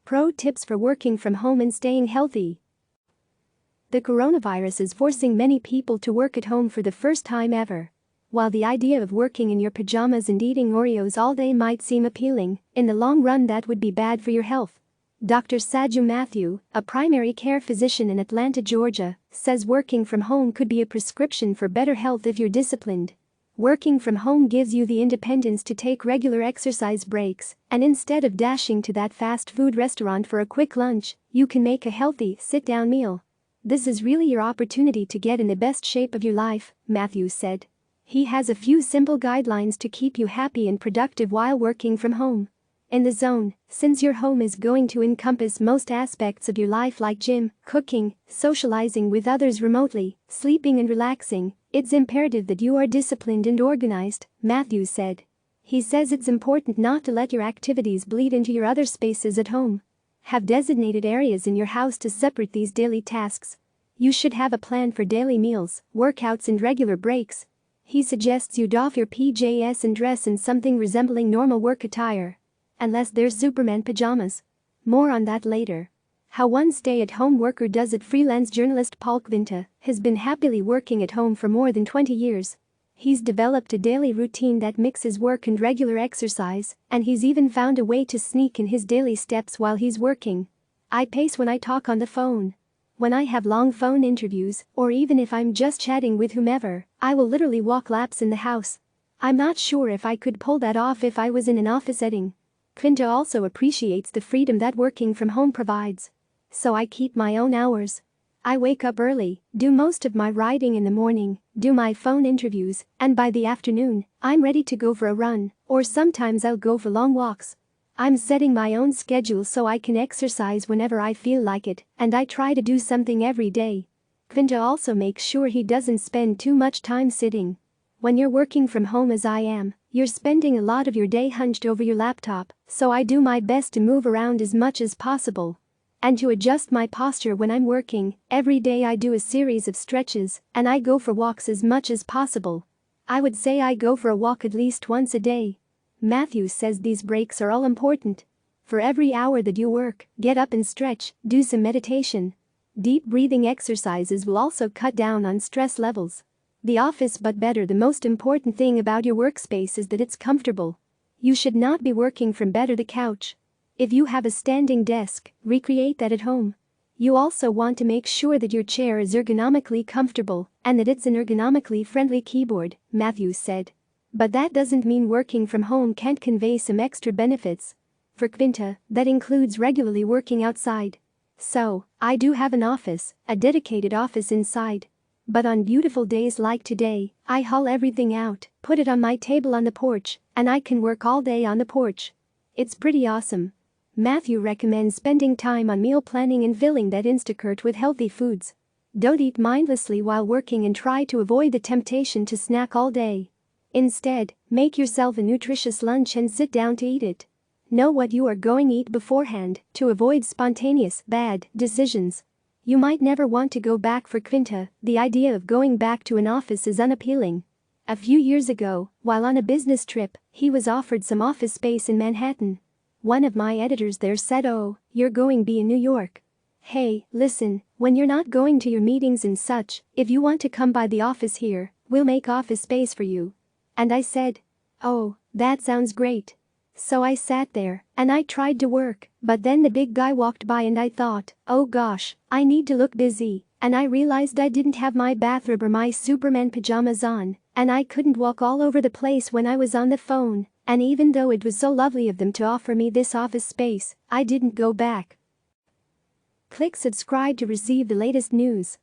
Pro tips for working from home and staying healthy. The coronavirus is forcing many people to work at home for the first time ever. While the idea of working in your pajamas and eating Oreos all day might seem appealing, in the long run that would be bad for your health. Dr. Saju Mathew, a primary care physician in Atlanta, Georgia, says working from home could be a prescription for better health if you're disciplined. Working from home gives you the independence to take regular exercise breaks, and instead of dashing to that fast food restaurant for a quick lunch, you can make a healthy, sit-down meal. This is really your opportunity to get in the best shape of your life, Mathews said. He has a few simple guidelines to keep you happy and productive while working from home. In the zone, since your home is going to encompass most aspects of your life like gym, cooking, socializing with others remotely, sleeping and relaxing, it's imperative that you are disciplined and organized, Mathews said. He says it's important not to let your activities bleed into your other spaces at home. Have designated areas in your house to separate these daily tasks. You should have a plan for daily meals, workouts and regular breaks. He suggests you doff your PJs and dress in something resembling normal work attire. Unless there's Superman pajamas. More on that later. How one stay-at-home worker does it. Freelance journalist Paul Quinta has been happily working at home for more than 20 years. He's developed a daily routine that mixes work and regular exercise, and he's even found a way to sneak in his daily steps while he's working. I pace when I talk on the phone. When I have long phone interviews, or even if I'm just chatting with whomever, I will literally walk laps in the house. I'm not sure if I could pull that off if I was in an office setting. Quinta also appreciates the freedom that working from home provides. So I keep my own hours. I wake up early, do most of my writing in the morning, do my phone interviews, and by the afternoon, I'm ready to go for a run, or sometimes I'll go for long walks. I'm setting my own schedule so I can exercise whenever I feel like it, and I try to do something every day. Quinta also makes sure he doesn't spend too much time sitting. When you're working from home as I am, you're spending a lot of your day hunched over your laptop, so I do my best to move around as much as possible. And to adjust my posture when I'm working, every day I do a series of stretches, and I go for walks as much as possible. I would say I go for a walk at least once a day. Mathews says these breaks are all important. For every hour that you work, get up and stretch, do some meditation. Deep breathing exercises will also cut down on stress levels. The office but better. The most important thing about your workspace is that it's comfortable. You should not be working from bed or the couch. If you have a standing desk, recreate that at home. You also want to make sure that your chair is ergonomically comfortable and that it's an ergonomically friendly keyboard, Mathews said. But that doesn't mean working from home can't convey some extra benefits. For Quinta, that includes regularly working outside. So, I do have an office, a dedicated office inside. But on beautiful days like today, I haul everything out, put it on my table on the porch, and I can work all day on the porch. It's pretty awesome. Mathew recommends spending time on meal planning and filling that Instacart with healthy foods. Don't eat mindlessly while working and try to avoid the temptation to snack all day. Instead, make yourself a nutritious lunch and sit down to eat it. Know what you are going to eat beforehand to avoid spontaneous, bad decisions. You might never want to go back. For Quinta, the idea of going back to an office is unappealing. A few years ago, while on a business trip, he was offered some office space in Manhattan. One of my editors there said, "Oh, you're going to be in New York. Hey, listen, when you're not going to your meetings and such, if you want to come by the office here, we'll make office space for you." And I said, "Oh, that sounds great." So I sat there, and I tried to work, but then the big guy walked by and I thought, oh gosh, I need to look busy, and I realized I didn't have my bathrobe or my Superman pajamas on, and I couldn't walk all over the place when I was on the phone, and even though it was so lovely of them to offer me this office space, I didn't go back. Click subscribe to receive the latest news.